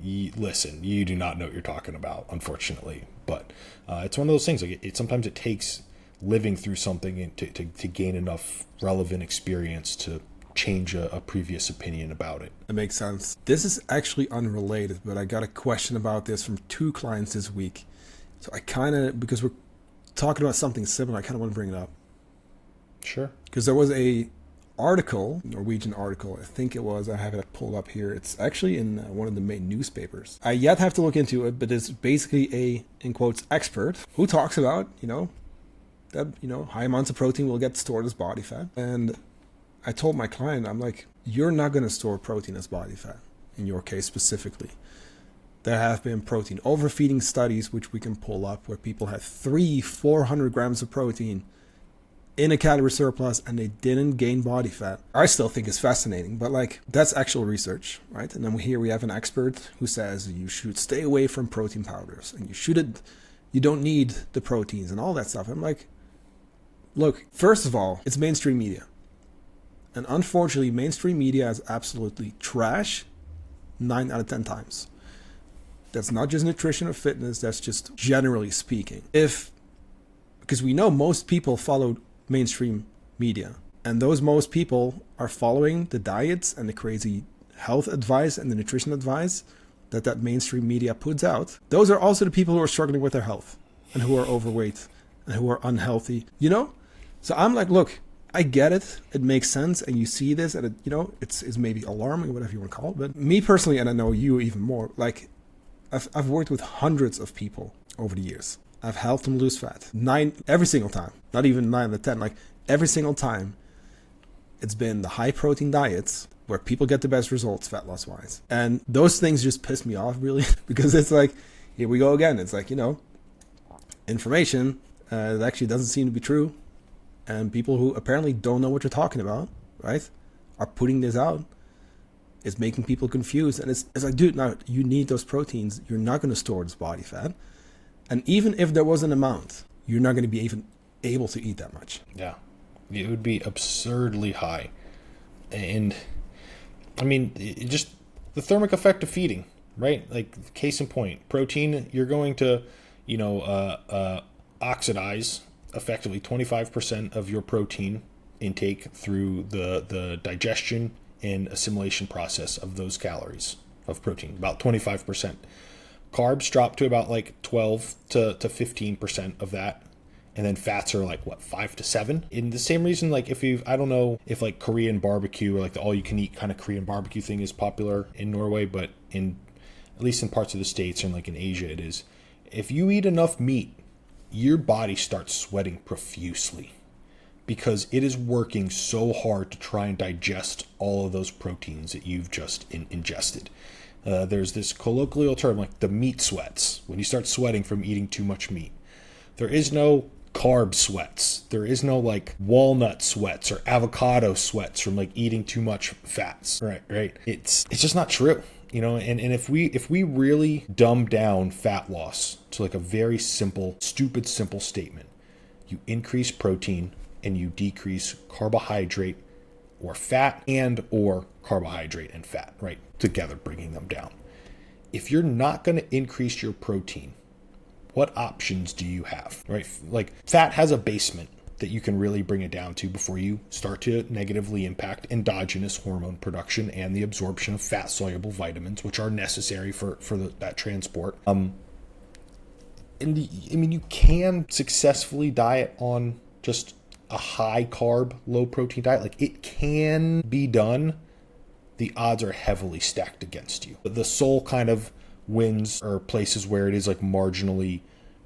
listen, you do not know what you're talking about, unfortunately. But it's one of those things. Like sometimes it takes living through something to gain enough relevant experience to change a previous opinion about it. It makes sense. This is actually unrelated, but I got a question about this from 2 clients this week. So I kind of, because we're talking about something similar, I kind of want to bring it up. Sure. Because there was a article, Norwegian article, I think it was, I have it pulled up here. It's actually in one of the main newspapers. I yet have to look into it, but it's basically a, in quotes, expert who talks about, that, high amounts of protein will get stored as body fat. And I told my client, I'm like, you're not going to store protein as body fat, in your case specifically. There have been protein overfeeding studies, which we can pull up, where people had 400 grams of protein in a calorie surplus and they didn't gain body fat. I still think it's fascinating, but like that's actual research, right? And then we have an expert who says you should stay away from protein powders and you don't need the proteins and all that stuff. I'm like, look, first of all, it's mainstream media. And unfortunately, mainstream media is absolutely trash 9 out of 10 times. That's not just nutrition or fitness, that's just generally speaking. Because we know most people follow mainstream media, and those most people are following the diets and the crazy health advice and the nutrition advice that mainstream media puts out. Those are also the people who are struggling with their health and who are overweight and who are unhealthy, So I'm like, look, I get it. It makes sense. And you see this and it's maybe alarming, whatever you want to call it. But me personally, and I know you even more, like I've worked with hundreds of people over the years. I've helped them lose fat. 9 every single time. Not even 9 out of 10. Like every single time, it's been the high protein diets where people get the best results fat loss wise. And those things just piss me off really, because it's like, here we go again. It's like, information that actually doesn't seem to be true. And people who apparently don't know what you're talking about, right, are putting this out. It's making people confused. And it's like, dude, now you need those proteins. You're not going to store this body fat. And even if there was an amount, you're not going to be even able to eat that much. Yeah. It would be absurdly high. And I mean, just the thermic effect of feeding, right? Like case in point, protein, you're going to, oxidize effectively 25% of your protein intake through the digestion and assimilation process of those calories of protein, about 25%. Carbs drop to about like 12 to 15% of that. And then fats are like 5 to 7. In the same reason, like I don't know if like Korean barbecue or like the all you can eat kind of Korean barbecue thing is popular in Norway, but at least in parts of the States and like in Asia it is. If you eat enough meat, your body starts sweating profusely because it is working so hard to try and digest all of those proteins that you've just ingested. There's this colloquial term like the meat sweats, when you start sweating from eating too much meat. There is no carb sweats. There is no like walnut sweats or avocado sweats from like eating too much fats. Right. It's just not true. And if we really dumb down fat loss to like a very simple statement, you increase protein and you decrease carbohydrate or fat and or carbohydrate and fat, right? Together, bringing them down. If you're not going to increase your protein what options do you have, right? Like fat has a basement that you can really bring it down to before you start to negatively impact endogenous hormone production and the absorption of fat soluble vitamins, which are necessary for that transport. And I mean, you can successfully diet on just a high carb, low protein diet. Like it can be done. The odds are heavily stacked against you. The sole kind of wins or places where it is like marginally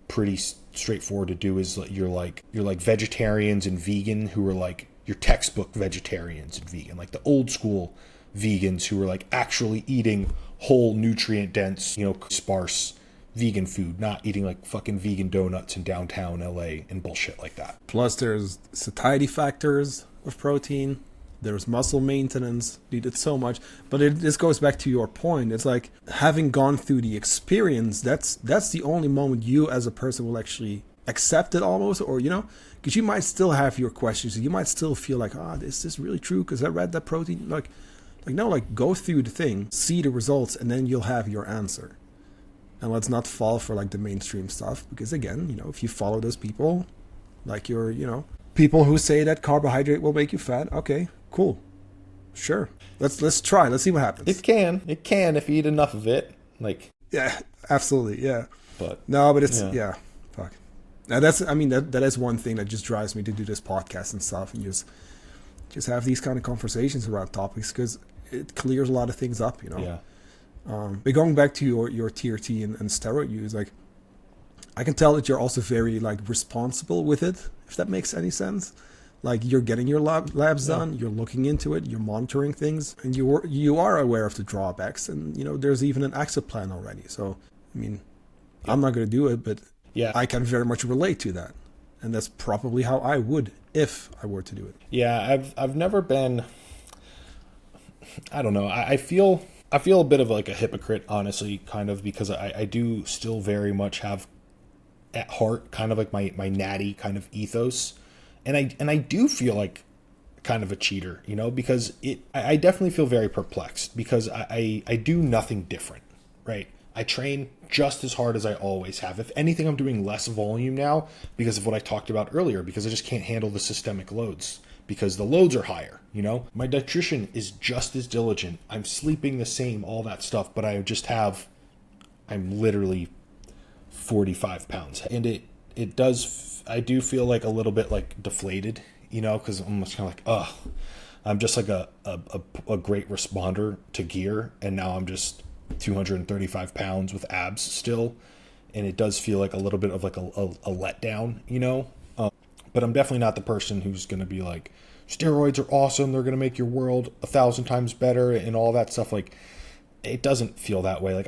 pretty straightforward to do is you're like vegetarians and vegan who are like your textbook vegetarians and vegan, like the old school vegans who are like actually eating whole nutrient dense, sparse vegan food, not eating like fucking vegan donuts in downtown LA and bullshit like that. Plus there's satiety factors of protein. There's muscle maintenance needed so much. But this goes back to your point. It's like having gone through the experience, that's the only moment you as a person will actually accept it almost, or, because you might still have your questions. You might still feel like, is this really true? Because I read that protein. No, go through the thing, see the results, and then you'll have your answer. And let's not fall for like the mainstream stuff. Because again, if you follow those people, like people who say that carbohydrate will make you fat, okay, cool, sure, let's try, let's see what happens. It can if you eat enough of it, like, yeah, absolutely, yeah. But it's fuck. Now that is one thing that just drives me to do this podcast and stuff, and just have these kind of conversations around topics, because it clears a lot of things up, Yeah. But going back to your TRT and steroid use, like, I can tell that you're also very like responsible with it, if that makes any sense. Like, you're getting your labs done, you're looking into it, you're monitoring things, and you are aware of the drawbacks, and there's even an exit plan already. So, I mean, I'm not going to do it, but yeah, I can very much relate to that, and that's probably how I would if I were to do it. Yeah, I've never been. I don't know. I feel a bit of like a hypocrite, honestly, kind of, because I do still very much have at heart kind of like my natty kind of ethos. And I do feel like kind of a cheater, because I definitely feel very perplexed, because I do nothing different, right? I train just as hard as I always have. If anything, I'm doing less volume now because of what I talked about earlier, because I just can't handle the systemic loads, because the loads are higher, My dietitian is just as diligent. I'm sleeping the same, all that stuff, but I'm literally 45 pounds. And I do feel like a little bit like deflated, because I'm just kind of like, I'm just like a great responder to gear, and now I'm just 235 pounds with abs still, and it does feel like a little bit of like a letdown, but I'm definitely not the person who's going to be like, steroids are awesome, they're going to make your world 1,000 times better and all that stuff. Like, it doesn't feel that way. Like,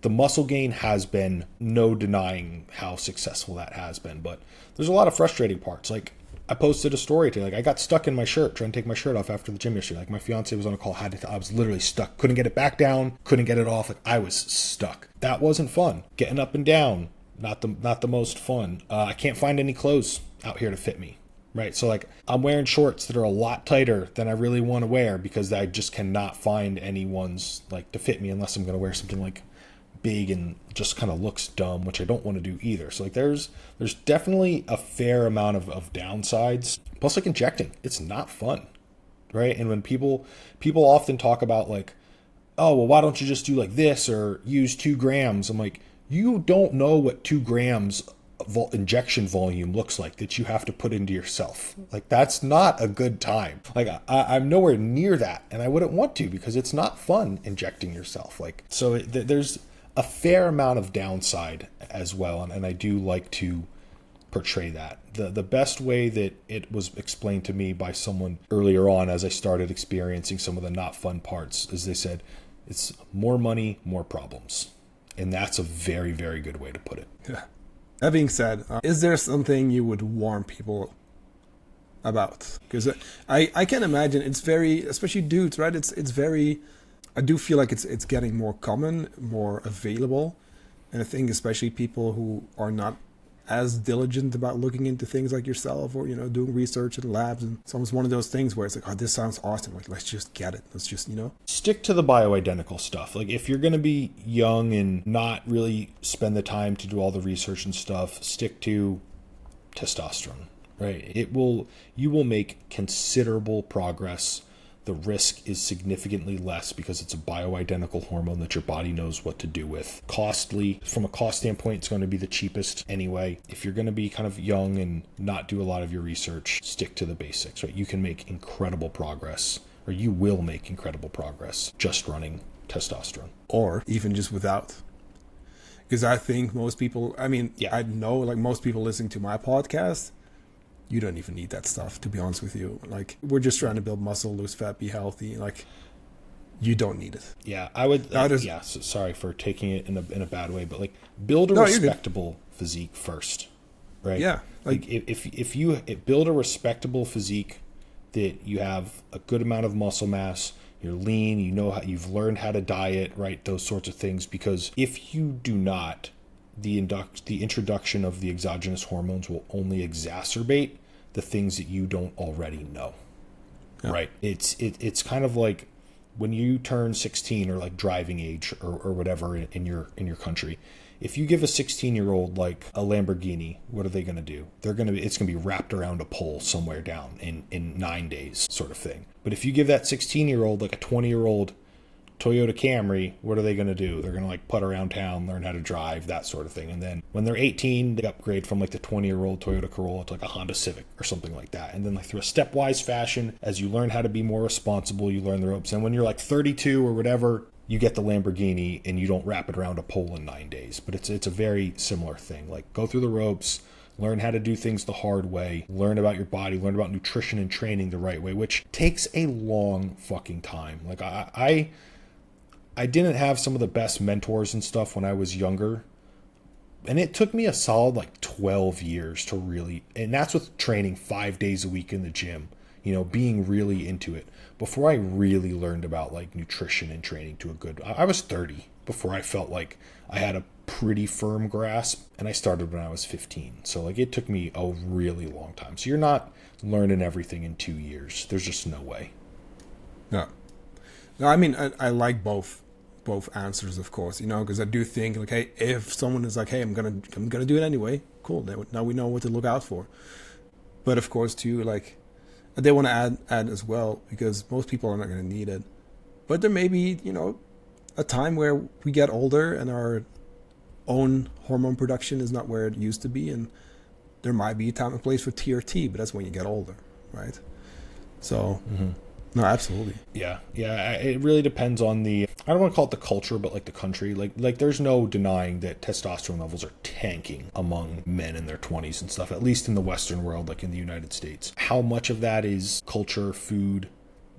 the muscle gain has been, no denying how successful that has been, but there's a lot of frustrating parts. Like, I posted a story today, like, I got stuck in my shirt trying to take my shirt off after the gym yesterday. Like, my fiance was on a call, I was literally stuck, couldn't get it back down, couldn't get it off. Like, I was stuck. That wasn't fun. Getting up and down, not the most fun. I can't find any clothes out here to fit me, right? So like, I'm wearing shorts that are a lot tighter than I really want to wear, because I just cannot find any ones like to fit me, unless I'm going to wear something like big and just kind of looks dumb, which I don't want to do either. So like, there's definitely a fair amount of downsides. Plus, like, injecting, it's not fun, right? And when people often talk about like, oh, well, why don't you just do like this or use 2 grams? I'm like, you don't know what 2 grams injection volume looks like that you have to put into yourself. Like, that's not a good time. Like, I'm nowhere near that, and I wouldn't want to, because it's not fun injecting yourself. Like, so there's a fair amount of downside as well, and I do like to portray that. The best way that it was explained to me by someone earlier on, as I started experiencing some of the not fun parts, is they said, it's more money, more problems. And that's a very, very good way to put it. Yeah. That being said, is there something you would warn people about? Because I can imagine it's very, especially dudes, right? It's very, I do feel like it's getting more common, more available. And I think especially people who are not as diligent about looking into things like yourself, or, doing research in labs. And it's almost one of those things where it's like, oh, this sounds awesome. Like, let's just get it. Let's just, Stick to the bioidentical stuff. Like, if you're going to be young and not really spend the time to do all the research and stuff, stick to testosterone, right? You will make considerable progress. The risk is significantly less because it's a bioidentical hormone that your body knows what to do with. Costly, from a cost standpoint, it's going to be the cheapest anyway. If you're going to be kind of young and not do a lot of your research, stick to the basics, right? You can make incredible progress, or you will make incredible progress just running testosterone. Or even just without. Because I think most people, I know like most people listening to my podcast, you don't even need that stuff, to be honest with you. Like, we're just trying to build muscle, lose fat, be healthy. Like, you don't need it. Yeah, I would. So sorry for taking it in a bad way, but like, build a respectable physique first, right? Yeah. Like, if you build a respectable physique, that you have a good amount of muscle mass, you're lean, you've learned how to diet, right? Those sorts of things. Because if you do not, the introduction of the exogenous hormones will only exacerbate the things that you don't already know, right? It's kind of like when you turn 16, or like driving age, or whatever in your country. If you give a 16-year-old like a Lamborghini, what are they going to do? It's going to be wrapped around a pole somewhere down in 9 days, sort of thing. But if you give that 16-year-old like a 20-year-old Toyota Camry, what are they going to do? They're going to like putt around town, learn how to drive, that sort of thing. And then when they're 18, they upgrade from like the 20-year-old Toyota Corolla to like a Honda Civic or something like that. And then like through a stepwise fashion, as you learn how to be more responsible, you learn the ropes. And when you're like 32 or whatever, you get the Lamborghini and you don't wrap it around a pole in 9 days. But it's a very similar thing. Like, go through the ropes, learn how to do things the hard way, learn about your body, learn about nutrition and training the right way, which takes a long fucking time. Like, I didn't have some of the best mentors and stuff when I was younger. And it took me a solid like 12 years to really, and that's with training 5 days a week in the gym, being really into it, before I really learned about like nutrition and training to a good, I was 30 before I felt like I had a pretty firm grasp, and I started when I was 15. So like, it took me a really long time. So you're not learning everything in 2 years. There's just no way. No, I like both answers, of course, because I do think like, hey, if someone is like, hey, I'm gonna do it anyway, cool, now we know what to look out for. But of course too, like, they want to add as well, because most people are not going to need it, but there may be a time where we get older and our own hormone production is not where it used to be, and there might be a time and place for TRT, but that's when you get older, right? So no, absolutely. Yeah. It really depends on I don't want to call it the culture, but like the country. Like there's no denying that testosterone levels are tanking among men in their 20s and stuff, at least in the Western world, like in the United States. How much of that is culture, food,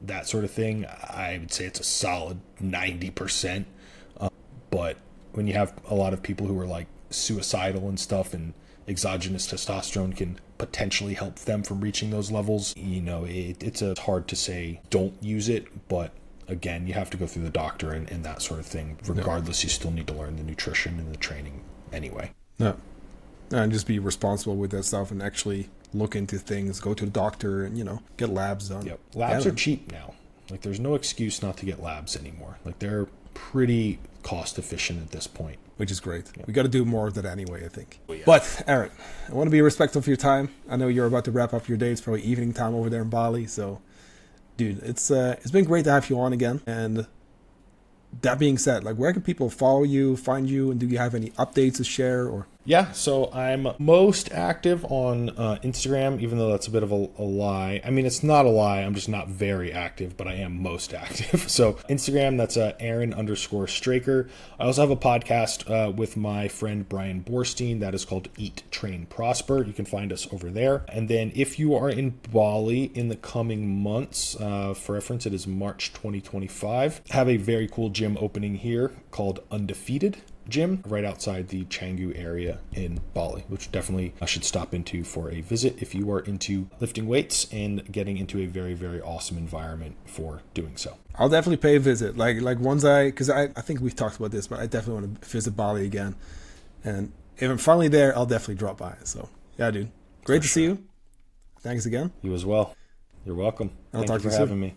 that sort of thing? I would say it's a solid 90%. But when you have a lot of people who are like suicidal and stuff, and exogenous testosterone can potentially help them from reaching those levels, it's hard to say don't use it, but again, you have to go through the doctor and that sort of thing. Regardless, you still need to learn the nutrition and the training anyway. No, and just be responsible with that stuff and actually look into things, go to the doctor and, get labs done. Yep. Labs are cheap now. Like, there's no excuse not to get labs anymore. Like, they're pretty cost efficient at this point. Which is great. Yep. We got to do more of that anyway, I think. Oh, yeah. But, Aaron, I want to be respectful of your time. I know you're about to wrap up your day. It's probably evening time over there in Bali. So, dude, it's been great to have you on again. And that being said, like, where can people follow you, find you, and do you have any updates to share? Or Yeah, so I'm most active on Instagram, even though that's a bit of a lie. I mean, it's not a lie. I'm just not very active, but I am most active. So Instagram, that's Aaron_Straker. I also have a podcast with my friend Brian Borstein that is called Eat, Train, Prosper. You can find us over there. And then if you are in Bali in the coming months, for reference, it is March 2025. I have a very cool gym opening here called Undefeated Gym right outside the Canggu area in Bali, which definitely I should stop into for a visit if you are into lifting weights and getting into a very, very awesome environment for doing so. I'll definitely pay a visit. Like once because I think we've talked about this, but I definitely want to visit Bali again. And if I'm finally there, I'll definitely drop by. So yeah, dude, great to see you. Thanks again. You as well. You're welcome. I'll Thank talk you to for you soon. having me.